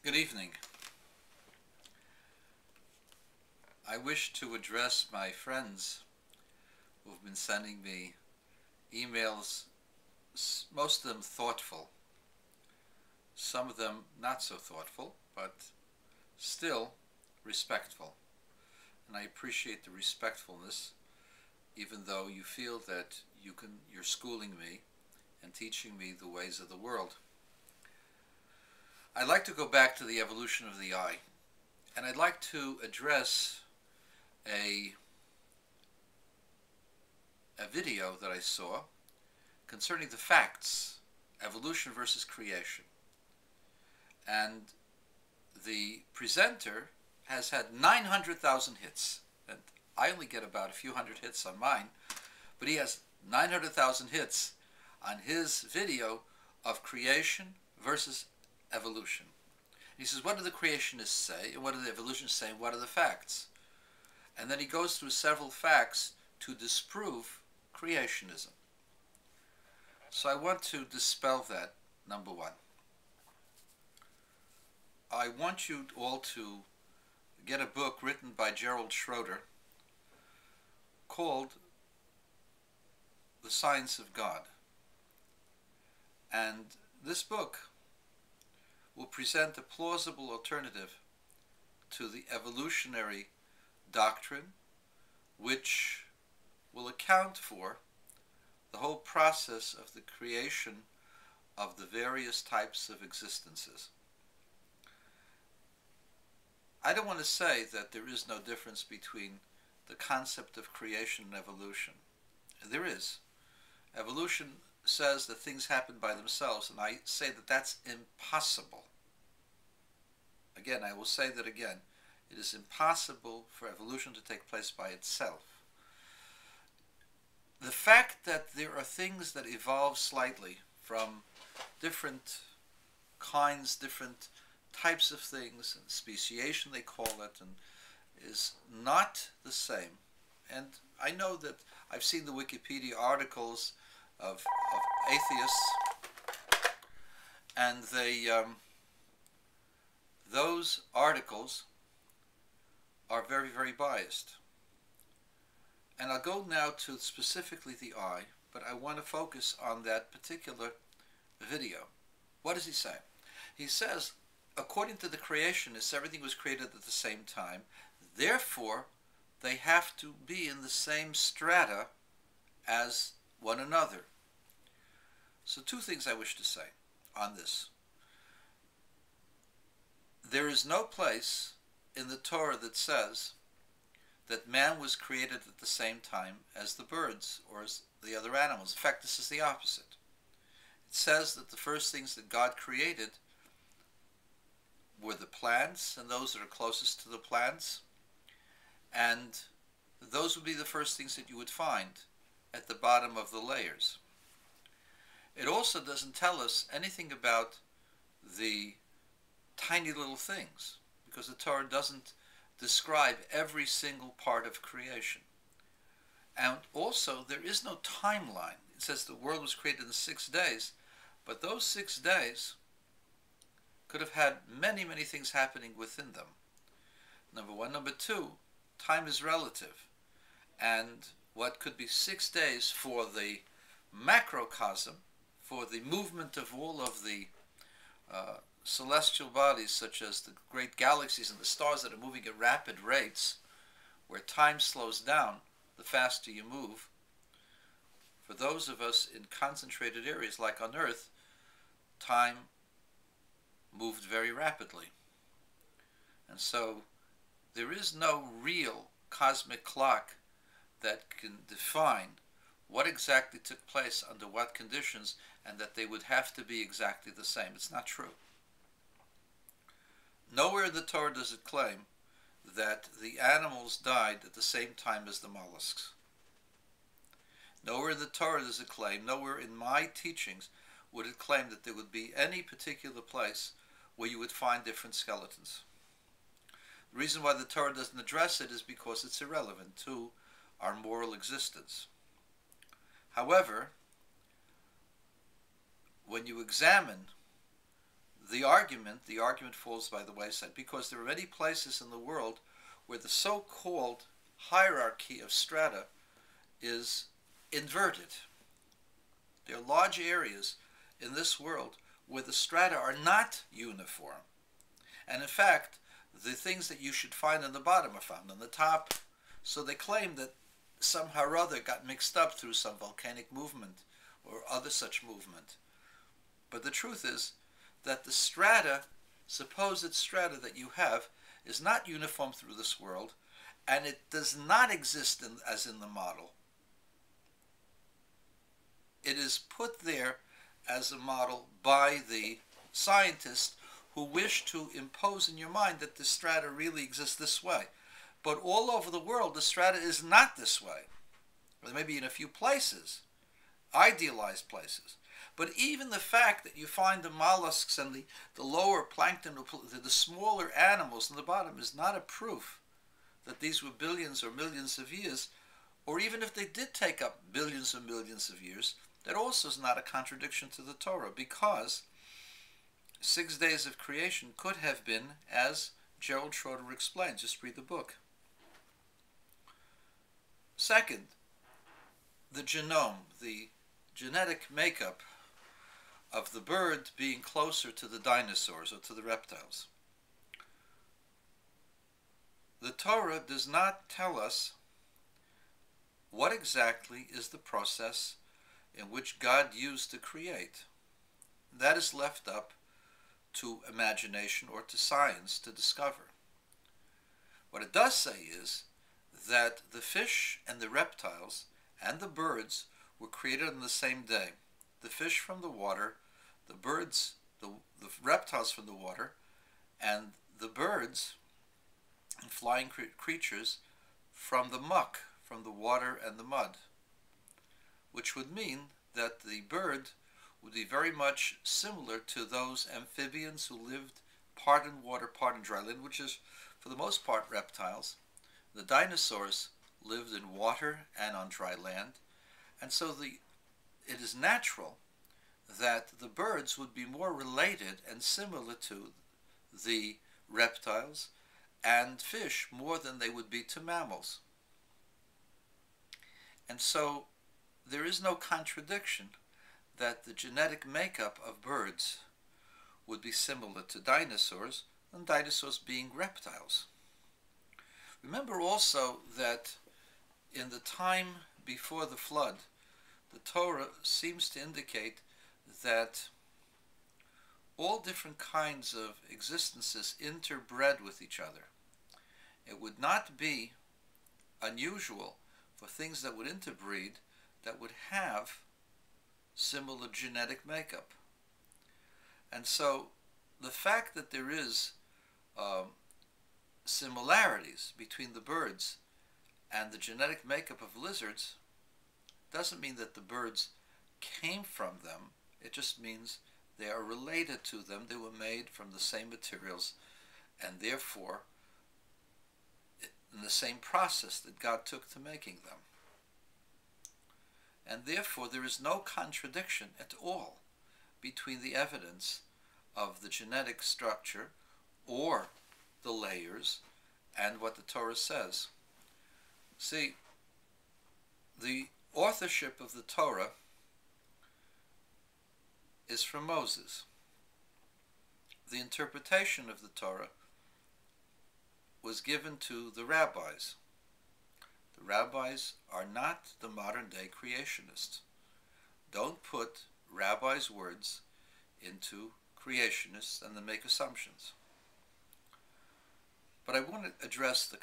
Good evening. I wish to address my friends who have been sending me emails, most of them thoughtful, some of them not so thoughtful, but still respectful. And I appreciate the respectfulness, even though you feel that you're schooling me and teaching me the ways of the world. I'd like to go back to the evolution of the eye, and I'd like to address a video that I saw concerning the facts, evolution versus creation. And the presenter has had 900,000 hits, and I only get about a few hundred hits on mine, but he has 900,000 hits on his video of creation versus evolution. He says, what do the creationists say, and what do the evolutionists say, and what are the facts? And then he goes through several facts to disprove creationism. So I want to dispel that, number one. I want you all to get a book written by Gerald Schroeder called The Science of God. And this book will present a plausible alternative to the evolutionary doctrine, which will account for the whole process of the creation of the various types of existences. I don't want to say that there is no difference between the concept of creation and evolution. There is. Evolution says that things happen by themselves, and I say that that's impossible. Again, I will say that again. It is impossible for evolution to take place by itself. The fact that there are things that evolve slightly from different kinds, different types of things, and speciation they call it, and is not the same. And I know that I've seen the Wikipedia articles of atheists, and those articles are very, very biased. And I'll go now to specifically the eye, but I want to focus on that particular video. What does he say? He says, according to the creationists, everything was created at the same time. Therefore, they have to be in the same strata as one another. So two things I wish to say on this. There is no place in the Torah that says that man was created at the same time as the birds or as the other animals. In fact, this is the opposite. It says that the first things that God created were the plants and those that are closest to the plants, and those would be the first things that you would find at the bottom of the layers. It also doesn't tell us anything about the tiny little things, because the Torah doesn't describe every single part of creation. And also, there is no timeline. It says the world was created in 6 days, but those 6 days could have had many, many things happening within them. Number one. Number two, time is relative. And what could be 6 days for the macrocosm, for the movement of all of the celestial bodies, such as the great galaxies and the stars that are moving at rapid rates, where time slows down the faster you move. For those of us in concentrated areas like on Earth, time moved very rapidly. And so there is no real cosmic clock that can define what exactly took place under what conditions, and that they would have to be exactly the same. It's not true. Nowhere in the Torah does it claim that the animals died at the same time as the mollusks. Nowhere in the Torah does it claim, nowhere in my teachings would it claim that there would be any particular place where you would find different skeletons. The reason why the Torah doesn't address it is because it's irrelevant to our moral existence. However, when you examine the argument falls by the wayside, because there are many places in the world where the so-called hierarchy of strata is inverted. There are large areas in this world where the strata are not uniform. And in fact, the things that you should find in the bottom are found on the top. So they claim that somehow or other got mixed up through some volcanic movement or other such movement. But the truth is that the strata, supposed strata that you have, is not uniform through this world, and it does not exist as in the model. It is put there as a model by the scientists who wish to impose in your mind that the strata really exists this way. But all over the world, the strata is not this way. Or maybe in a few places, idealized places. But even the fact that you find the mollusks and the lower plankton, the smaller animals in the bottom, is not a proof that these were billions or millions of years. Or even if they did take up billions or millions of years, that also is not a contradiction to the Torah, because 6 days of creation could have been, as Gerald Schroeder explains. Just read the book. Second, the genome, the genetic makeup of the bird being closer to the dinosaurs or to the reptiles. The Torah does not tell us what exactly is the process in which God used to create. That is left up to imagination or to science to discover. What it does say is that the fish and the reptiles and the birds were created on the same day. The fish from the water, the birds, the reptiles from the water, and the birds and flying creatures from the muck, from the water and the mud, which would mean that the bird would be very much similar to those amphibians who lived part in water, part in dry land, which is for the most part reptiles. The dinosaurs lived in water and on dry land, and so it is natural that the birds would be more related and similar to the reptiles and fish more than they would be to mammals. And so there is no contradiction that the genetic makeup of birds would be similar to dinosaurs, and dinosaurs being reptiles. Remember also that in the time before the flood, the Torah seems to indicate that all different kinds of existences interbred with each other. It would not be unusual for things that would interbreed that would have similar genetic makeup. And so the fact that there is similarities between the birds and the genetic makeup of lizards doesn't mean that the birds came from them. It just means they are related to them. They were made from the same materials, and therefore in the same process that God took to making them. And therefore there is no contradiction at all between the evidence of the genetic structure or the layers and what the Torah says. See, the authorship of the Torah is from Moses. The interpretation of the Torah was given to the rabbis. The rabbis are not the modern-day creationists. Don't put rabbis' words into creationists and then make assumptions. But I want to address the